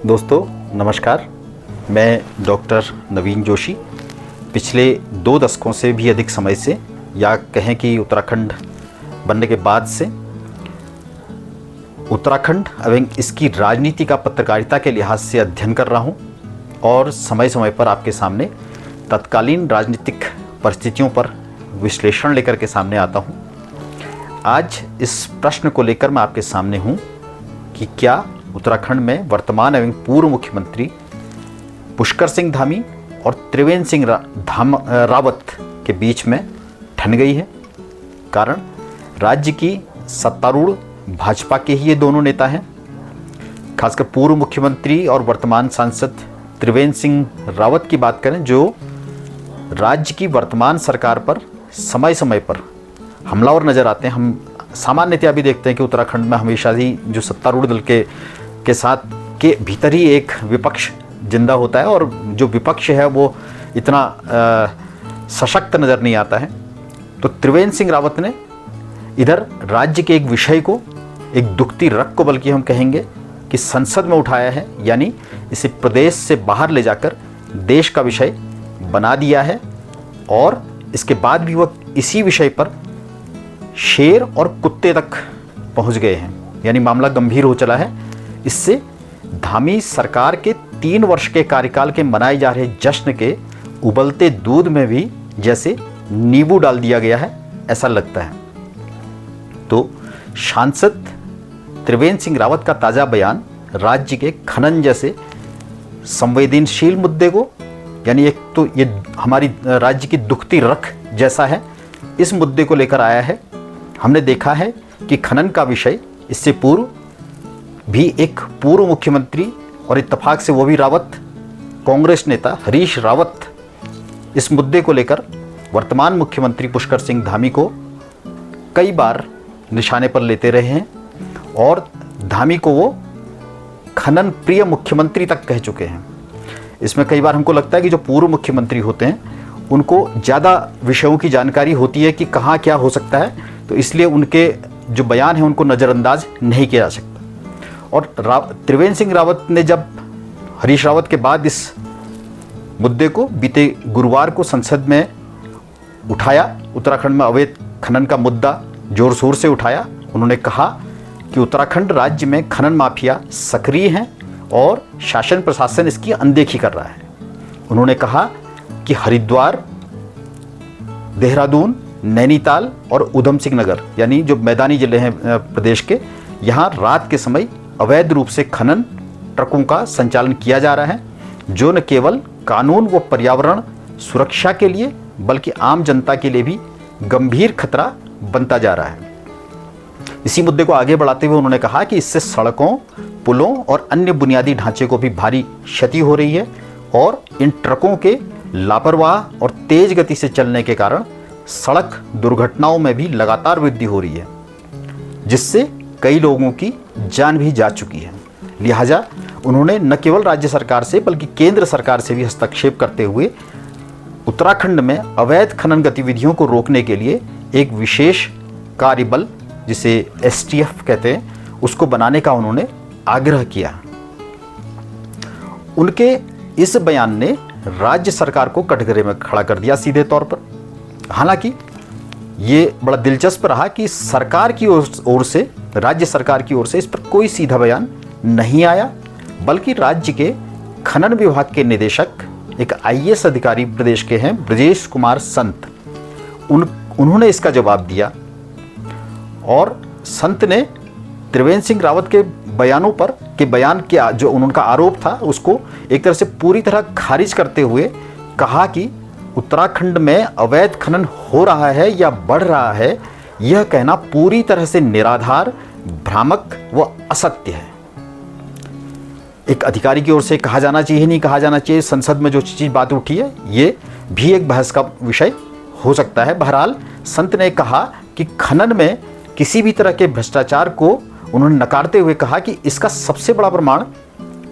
दोस्तों नमस्कार, मैं डॉक्टर नवीन जोशी। पिछले 2 दशकों से भी अधिक समय से, या कहें कि उत्तराखंड बनने के बाद से, उत्तराखंड एवं इसकी राजनीति का पत्रकारिता के लिहाज से अध्ययन कर रहा हूं और समय समय पर आपके सामने तत्कालीन राजनीतिक परिस्थितियों पर विश्लेषण लेकर के सामने आता हूं। आज इस प्रश्न को लेकर मैं आपके सामने हूं कि क्या उत्तराखंड में वर्तमान एवं पूर्व मुख्यमंत्री पुष्कर सिंह धामी और त्रिवेंद्र सिंह रावत के बीच में ठन गई है। कारण राज्य की सत्तारूढ़ भाजपा के ही ये दोनों नेता हैं। खासकर पूर्व मुख्यमंत्री और वर्तमान सांसद त्रिवेंद्र सिंह रावत की बात करें, जो राज्य की वर्तमान सरकार पर समय समय पर हमलावर नज़र आते हैं। हम सामान्यतया भी देखते हैं कि उत्तराखंड में हमेशा ही जो सत्तारूढ़ दल के साथ के भीतर ही एक विपक्ष जिंदा होता है और जो विपक्ष है वो इतना सशक्त नज़र नहीं आता है। तो त्रिवेंद्र सिंह रावत ने इधर राज्य के एक विषय को, एक दुखती रग को बल्कि हम कहेंगे कि संसद में उठाया है, यानी इसे प्रदेश से बाहर ले जाकर देश का विषय बना दिया है। और इसके बाद भी वह इसी विषय पर शेर और कुत्ते तक पहुंच गए हैं, यानी मामला गंभीर हो चला है। इससे धामी सरकार के 3 वर्ष के कार्यकाल के मनाए जा रहे जश्न के उबलते दूध में भी जैसे नींबू डाल दिया गया है, ऐसा लगता है। तो सांसद त्रिवेंद्र सिंह रावत का ताज़ा बयान राज्य के खनन जैसे संवेदनशील मुद्दे को, यानी एक तो ये हमारी राज्य की दुखती रख जैसा है, इस मुद्दे को लेकर आया है। हमने देखा है कि खनन का विषय इससे पूर्व भी एक पूर्व मुख्यमंत्री और इत्तेफाक से वो भी रावत, कांग्रेस नेता हरीश रावत, इस मुद्दे को लेकर वर्तमान मुख्यमंत्री पुष्कर सिंह धामी को कई बार निशाने पर लेते रहे हैं और धामी को वो खनन प्रिय मुख्यमंत्री तक कह चुके हैं। इसमें कई बार हमको लगता है कि जो पूर्व मुख्यमंत्री होते हैं उनको ज़्यादा विषयों की जानकारी होती है कि कहाँ क्या हो सकता है, तो इसलिए उनके जो बयान हैं उनको नज़रअंदाज नहीं किया जा सकता। और त्रिवेंद्र सिंह रावत ने जब हरीश रावत के बाद इस मुद्दे को बीते गुरुवार को संसद में उठाया, उत्तराखंड में अवैध खनन का मुद्दा जोर शोर से उठाया। उन्होंने कहा कि उत्तराखंड राज्य में खनन माफिया सक्रिय हैं और शासन प्रशासन इसकी अनदेखी कर रहा है। उन्होंने कहा कि हरिद्वार, देहरादून, नैनीताल और उधम सिंह नगर, यानी जो मैदानी जिले हैं प्रदेश के, यहाँ रात के समय अवैध रूप से खनन ट्रकों का संचालन किया जा रहा है, जो न केवल कानून व पर्यावरण सुरक्षा के लिए बल्कि आम जनता के लिए भी गंभीर खतरा बनता जा रहा है। इसी मुद्दे को आगे बढ़ाते हुए उन्होंने कहा कि इससे सड़कों, पुलों और अन्य बुनियादी ढांचे को भी भारी क्षति हो रही है और इन ट्रकों के लापरवाह और तेज गति से चलने के कारण सड़क दुर्घटनाओं में भी लगातार वृद्धि हो रही है, जिससे कई लोगों की जान भी जा चुकी है। लिहाजा उन्होंने न केवल राज्य सरकार से बल्कि केंद्र सरकार से भी हस्तक्षेप करते हुए उत्तराखंड में अवैध खनन गतिविधियों को रोकने के लिए एक विशेष कार्यबल, जिसे STF कहते हैं, उसको बनाने का उन्होंने आग्रह किया। उनके इस बयान ने राज्य सरकार को कटघरे में खड़ा कर दिया सीधे तौर पर। हालांकि ये बड़ा दिलचस्प रहा कि सरकार की ओर से, राज्य सरकार की ओर से इस पर कोई सीधा बयान नहीं आया, बल्कि राज्य के खनन विभाग के निदेशक, एक IAS अधिकारी प्रदेश के हैं, ब्रजेश कुमार संत, उन्होंने इसका जवाब दिया। और संत ने त्रिवेंद्र सिंह रावत के बयानों पर बयान के जो उनका आरोप था उसको एक तरह से पूरी तरह खारिज करते हुए कहा कि उत्तराखंड में अवैध खनन हो रहा है या बढ़ रहा है, यह कहना पूरी तरह से निराधार, भ्रामक व असत्य है। एक अधिकारी की ओर से कहा जाना चाहिए, नहीं कहा जाना चाहिए, संसद में जो चीज़ बात उठी है ये भी एक बहस का विषय हो सकता है। बहरहाल संत ने कहा कि खनन में किसी भी तरह के भ्रष्टाचार को उन्होंने नकारते हुए कहा कि इसका सबसे बड़ा प्रमाण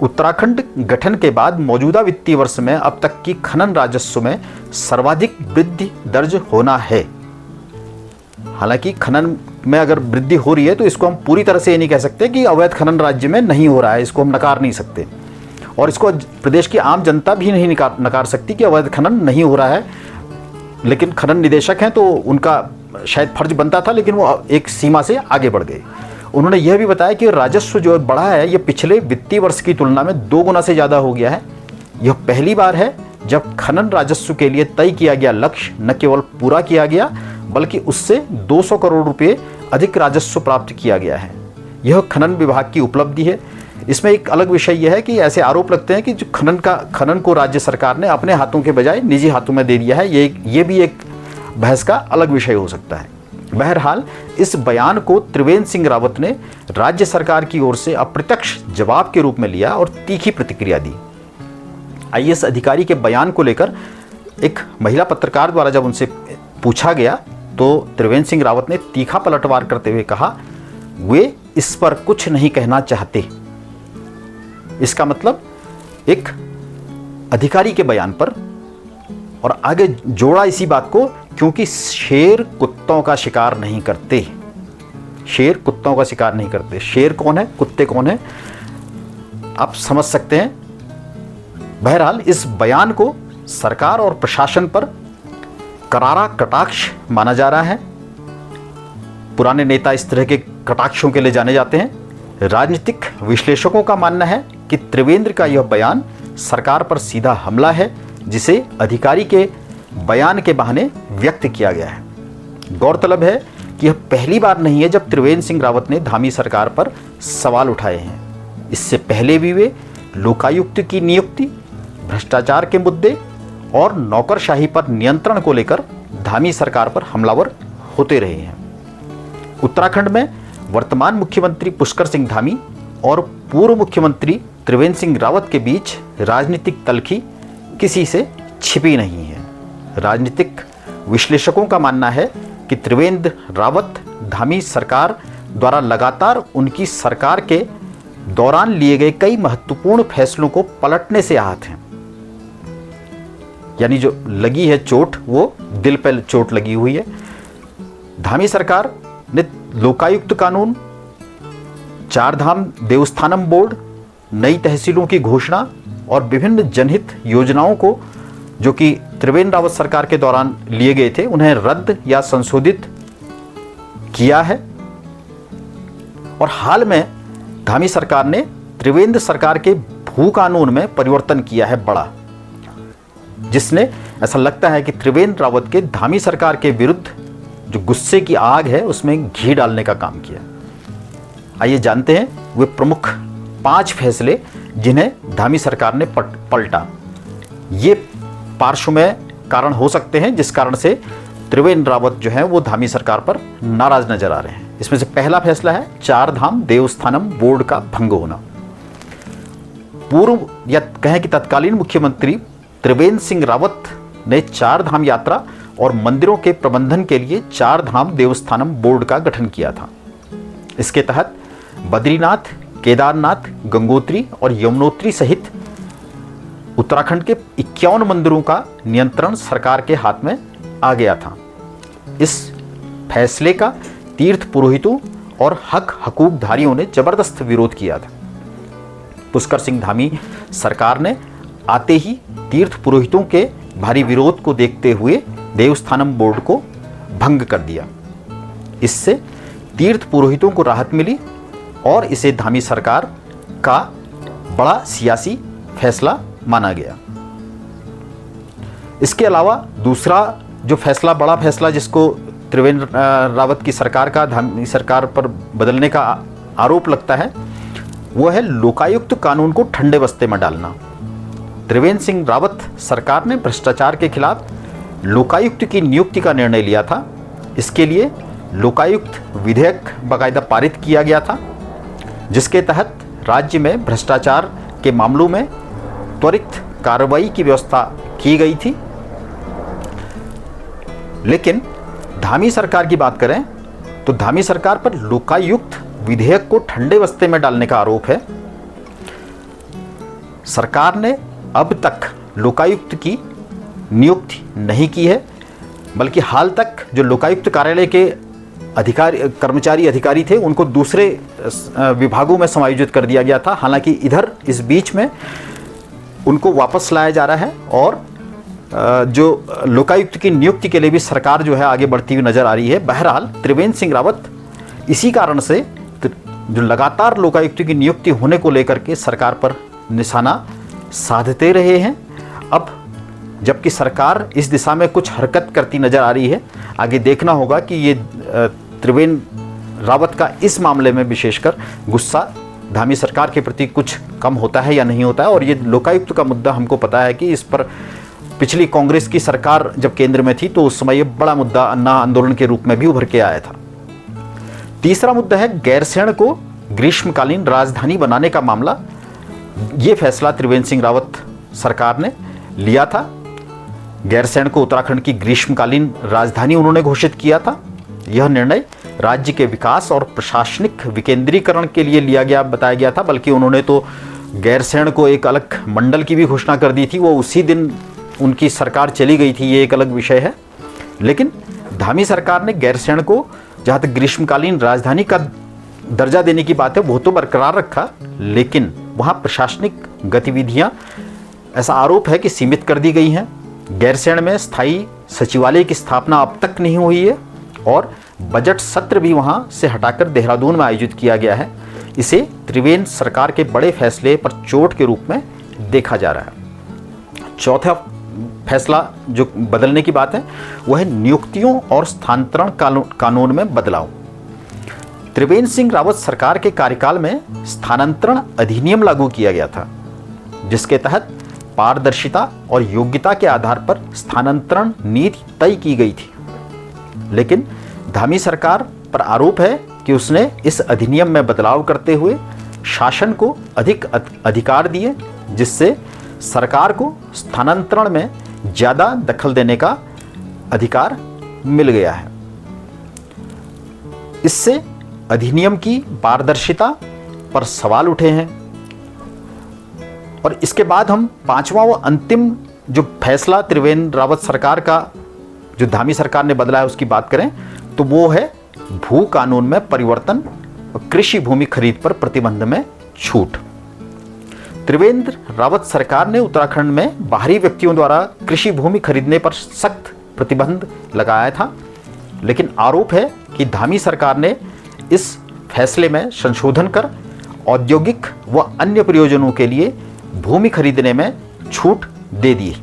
उत्तराखंड गठन के बाद मौजूदा वित्तीय वर्ष में अब तक की खनन राजस्व में सर्वाधिक वृद्धि दर्ज होना है। हालांकि खनन में अगर वृद्धि हो रही है तो इसको हम पूरी तरह से ये नहीं कह सकते कि अवैध खनन राज्य में नहीं हो रहा है, इसको हम नकार नहीं सकते। और इसको प्रदेश की आम जनता भी नहीं नकार सकती कि अवैध खनन नहीं हो रहा है। लेकिन खनन निदेशक हैं तो उनका शायद फर्ज बनता था, लेकिन वो एक सीमा से आगे बढ़ गए। उन्होंने यह भी बताया कि राजस्व जो बढ़ा है ये पिछले वित्तीय वर्ष की तुलना में 2 गुना से ज़्यादा हो गया है। यह पहली बार है जब खनन राजस्व के लिए तय किया गया लक्ष्य न केवल पूरा किया गया बल्कि उससे 200 करोड़ रुपये अधिक राजस्व प्राप्त किया गया है। यह खनन विभाग की उपलब्धि है। इसमें एक अलग विषय यह है कि ऐसे आरोप लगते हैं कि जो खनन को राज्य सरकार ने अपने हाथों के बजाय निजी हाथों में दे दिया है। ये भी एक बहस का अलग विषय हो सकता है। बहरहाल इस बयान को त्रिवेंद्र सिंह रावत ने राज्य सरकार की ओर से अप्रत्यक्ष जवाब के रूप में लिया और तीखी प्रतिक्रिया दी। आईएएस अधिकारी के बयान को लेकर एक महिला पत्रकार द्वारा जब उनसे पूछा गया तो त्रिवेंद्र सिंह रावत ने तीखा पलटवार करते हुए कहा, वे इस पर कुछ नहीं कहना चाहते। इसका मतलब एक अधिकारी के बयान पर, और आगे जोड़ा इसी बात को, क्योंकि शेर कुत्तों का शिकार नहीं करते। शेर कुत्तों का शिकार नहीं करते। शेर कौन है, कुत्ते कौन है, आप समझ सकते हैं। बहरहाल इस बयान को सरकार और प्रशासन पर करारा कटाक्ष माना जा रहा है। पुराने नेता इस तरह के कटाक्षों के लिए जाने जाते हैं। राजनीतिक विश्लेषकों का मानना है कि त्रिवेंद्र का यह बयान सरकार पर सीधा हमला है जिसे अधिकारी के बयान के बहाने व्यक्त किया गया है। गौरतलब है कि यह पहली बार नहीं है जब त्रिवेंद्र सिंह रावत ने धामी सरकार पर सवाल उठाए हैं। इससे पहले भी वे लोकायुक्त की नियुक्ति, भ्रष्टाचार के मुद्दे और नौकरशाही पर नियंत्रण को लेकर धामी सरकार पर हमलावर होते रहे हैं। उत्तराखंड में वर्तमान मुख्यमंत्री पुष्कर सिंह धामी और पूर्व मुख्यमंत्री त्रिवेंद्र सिंह रावत के बीच राजनीतिक तल्खी किसी से छिपी नहीं है। राजनीतिक विश्लेषकों का मानना है कि त्रिवेंद्र रावत धामी सरकार द्वारा लगातार उनकी सरकार के दौरान लिए गए कई महत्वपूर्ण फैसलों को पलटने से आहत हैं। यानी जो लगी है चोट वो दिल पर चोट लगी हुई है। धामी सरकार ने लोकायुक्त कानून, चारधाम देवस्थानम बोर्ड, नई तहसीलों की घोषणा और विभिन्न जनहित योजनाओं को जो कि त्रिवेंद्र रावत सरकार के दौरान लिए गए थे उन्हें रद्द या संशोधित किया है। और हाल में धामी सरकार ने त्रिवेंद्र सरकार के भू कानून में परिवर्तन किया है बड़ा, जिसने ऐसा लगता है कि त्रिवेंद्र रावत के धामी सरकार के विरुद्ध जो गुस्से की आग है उसमें घी डालने का काम किया। आइए जानते हैं वे प्रमुख 5 फैसले जिन्हें धामी सरकार ने पलटा। ये पार्श्वमय कारण हो सकते हैं जिस कारण से त्रिवेंद्र रावत जो है वो धामी सरकार पर नाराज नजर आ रहे हैं। इसमें से पहला फैसला है चारधाम देवस्थानम बोर्ड का भंग होना। पूर्व या कहें कि तत्कालीन मुख्यमंत्री त्रिवेंद्र सिंह रावत ने चारधाम यात्रा और मंदिरों के प्रबंधन के लिए चारधाम देवस्थानम बोर्ड का गठन किया था। इसके तहत बद्रीनाथ, केदारनाथ, गंगोत्री और यमुनोत्री सहित उत्तराखंड के 51 मंदिरों का नियंत्रण सरकार के हाथ में आ गया था। इस फैसले का तीर्थ पुरोहितों और हकूकधारियों ने जबरदस्त विरोध किया था। पुष्कर सिंह धामी सरकार ने आते ही तीर्थ पुरोहितों के भारी विरोध को देखते हुए देवस्थानम बोर्ड को भंग कर दिया। इससे तीर्थ पुरोहितों को राहत मिली और इसे धामी सरकार का बड़ा सियासी फैसला माना गया। इसके अलावा दूसरा जो फैसला, बड़ा फैसला जिसको त्रिवेंद्र रावत की सरकार का धामी सरकार पर बदलने का आरोप लगता है, वो है लोकायुक्त कानून को ठंडे बस्ते में डालना। त्रिवेंद्र सिंह रावत सरकार ने भ्रष्टाचार के खिलाफ लोकायुक्त की नियुक्ति का निर्णय लिया था। इसके लिए लोकायुक्त विधेयक बाकायदा पारित किया गया था, जिसके तहत राज्य में भ्रष्टाचार के मामलों में त्वरित कार्रवाई की व्यवस्था की गई थी। लेकिन धामी सरकार की बात करें तो धामी सरकार पर लोकायुक्त विधेयक को ठंडे बस्ते में डालने का आरोप है। सरकार ने अब तक लोकायुक्त की नियुक्ति नहीं की है, बल्कि हाल तक जो लोकायुक्त कार्यालय के कर्मचारी अधिकारी थे उनको दूसरे विभागों में समायोजित कर दिया गया था। हालांकि इधर इस बीच में उनको वापस लाया जा रहा है और जो लोकायुक्त की नियुक्ति के लिए भी सरकार जो है आगे बढ़ती हुई नजर आ रही है। बहरहाल त्रिवेंद्र सिंह रावत इसी कारण से जो लगातार लोकायुक्त की नियुक्ति होने को लेकर के सरकार पर निशाना साधते रहे हैं। अब जबकि सरकार इस दिशा में कुछ हरकत करती नजर आ रही है, आगे देखना होगा कि ये त्रिवेंद्र रावत का इस मामले में विशेषकर गुस्सा धामी सरकार के प्रति कुछ कम होता है या नहीं होता है। और ये लोकायुक्त का मुद्दा हमको पता है कि इस पर पिछली कांग्रेस की सरकार जब केंद्र में थी तो उस समय ये बड़ा मुद्दा अन्ना आंदोलन के रूप में भी उभर के आया था। तीसरा मुद्दा है गैरसैंण को ग्रीष्मकालीन राजधानी बनाने का मामला। ये फैसला त्रिवेंद्र सिंह रावत सरकार ने लिया था। गैरसैंण को उत्तराखंड की ग्रीष्मकालीन राजधानी उन्होंने घोषित किया था। यह निर्णय राज्य के विकास और प्रशासनिक विकेंद्रीकरण के लिए लिया गया बताया गया था, बल्कि उन्होंने तो गैरसैंण को एक अलग मंडल की भी घोषणा कर दी थी। वो उसी दिन उनकी सरकार चली गई थी, ये एक अलग विषय है। लेकिन धामी सरकार ने गैरसैंण को जहाँ तक ग्रीष्मकालीन राजधानी का दर्जा देने की बात है वो तो बरकरार रखा, लेकिन वहाँ प्रशासनिक गतिविधियाँ ऐसा आरोप है कि सीमित कर दी गई हैं। गैरसैंण में स्थायी सचिवालय की स्थापना अब तक नहीं हुई है और बजट सत्र भी वहाँ से हटाकर देहरादून में आयोजित किया गया है। इसे त्रिवेंद्र सरकार के बड़े फैसले पर चोट के रूप में देखा जा रहा है। चौथा फैसला जो बदलने की बात है वह है नियुक्तियों और स्थानांतरण कानून में बदलाव। त्रिवेंद्र सिंह रावत सरकार के कार्यकाल में स्थानांतरण अधिनियम लागू किया गया था, जिसके तहत पारदर्शिता और योग्यता के आधार पर स्थानांतरण नीति तय की गई थी। लेकिन धामी सरकार पर आरोप है कि उसने इस अधिनियम में बदलाव करते हुए शासन को अधिक अधिकार दिए, जिससे सरकार को स्थानांतरण में ज़्यादा दखल देने का अधिकार मिल गया है। इससे अधिनियम की पारदर्शिता पर सवाल उठे हैं। और इसके बाद हम पांचवा व अंतिम जो फैसला त्रिवेंद्र रावत सरकार का जो धामी सरकार ने बदला है उसकी बात करें तो वो है भू कानून में परिवर्तन और कृषि भूमि खरीद पर प्रतिबंध में छूट। त्रिवेंद्र रावत सरकार ने उत्तराखंड में बाहरी व्यक्तियों द्वारा कृषि भूमि खरीदने पर सख्त प्रतिबंध लगाया था, लेकिन आरोप है कि धामी सरकार ने इस फैसले में संशोधन कर औद्योगिक व अन्य प्रयोजनों के लिए भूमि खरीदने में छूट दे दी।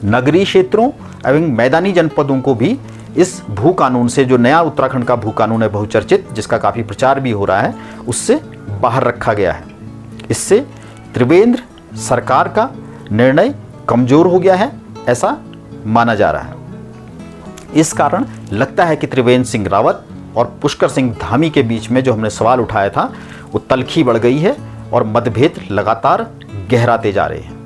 नगरीय क्षेत्रों एवं मैदानी जनपदों को भी इस भू कानून से, जो नया उत्तराखंड का भू कानून है बहुचर्चित, जिसका काफ़ी प्रचार भी हो रहा है, उससे बाहर रखा गया है। इससे त्रिवेंद्र सरकार का निर्णय कमजोर हो गया है, ऐसा माना जा रहा है। इस कारण लगता है कि त्रिवेंद्र सिंह रावत और पुष्कर सिंह धामी के बीच में जो हमने सवाल उठाया था वो तल्खी बढ़ गई है और मतभेद लगातार गहराते जा रहे हैं।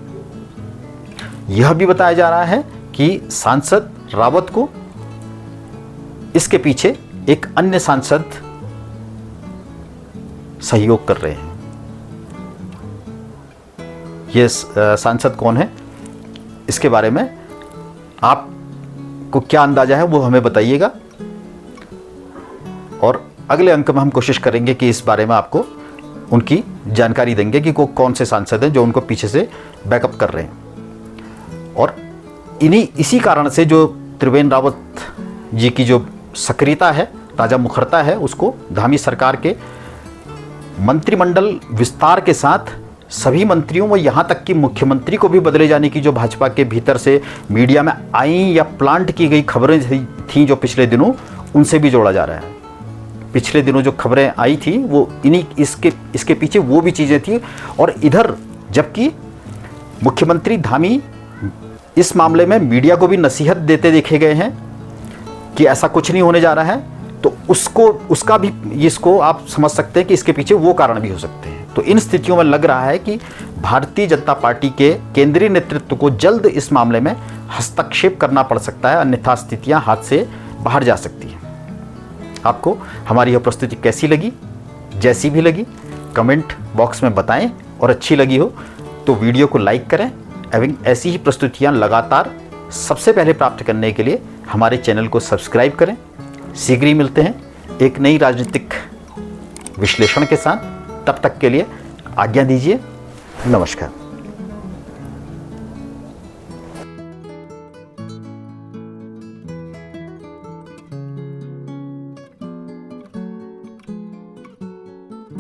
यह भी बताया जा रहा है कि सांसद रावत को इसके पीछे एक अन्य सांसद सहयोग कर रहे हैं। ये सांसद कौन है, इसके बारे में आपको क्या अंदाजा है वो हमें बताइएगा, और अगले अंक में हम कोशिश करेंगे कि इस बारे में आपको उनकी जानकारी देंगे कि कौन से सांसद हैं जो उनको पीछे से बैकअप कर रहे हैं। और इसी कारण से जो त्रिवेंद्र रावत जी की जो सक्रियता है, ताज़ा मुखरता है, उसको धामी सरकार के मंत्रिमंडल विस्तार के साथ सभी मंत्रियों व यहाँ तक कि मुख्यमंत्री को भी बदले जाने की जो भाजपा के भीतर से मीडिया में आई या प्लांट की गई खबरें थी जो पिछले दिनों, उनसे भी जोड़ा जा रहा है। पिछले दिनों जो खबरें आई थी वो इसके पीछे वो भी चीज़ें थी। और इधर जबकि मुख्यमंत्री धामी इस मामले में मीडिया को भी नसीहत देते देखे गए हैं कि ऐसा कुछ नहीं होने जा रहा है, तो उसका भी इसको आप समझ सकते हैं कि इसके पीछे वो कारण भी हो सकते हैं। तो इन स्थितियों में लग रहा है कि भारतीय जनता पार्टी के केंद्रीय नेतृत्व को जल्द इस मामले में हस्तक्षेप करना पड़ सकता है, अन्यथा स्थितियां हाथ से बाहर जा सकती हैं। आपको हमारी यह प्रस्तुति कैसी लगी? जैसी भी लगी कमेंट बॉक्स में बताएं, और अच्छी लगी हो तो वीडियो को लाइक करें एवं ऐसी ही प्रस्तुतियां लगातार सबसे पहले प्राप्त करने के लिए हमारे चैनल को सब्सक्राइब करें। शीघ्र ही मिलते हैं एक नई राजनीतिक विश्लेषण के साथ। तब तक के लिए आज्ञा दीजिए। नमस्कार।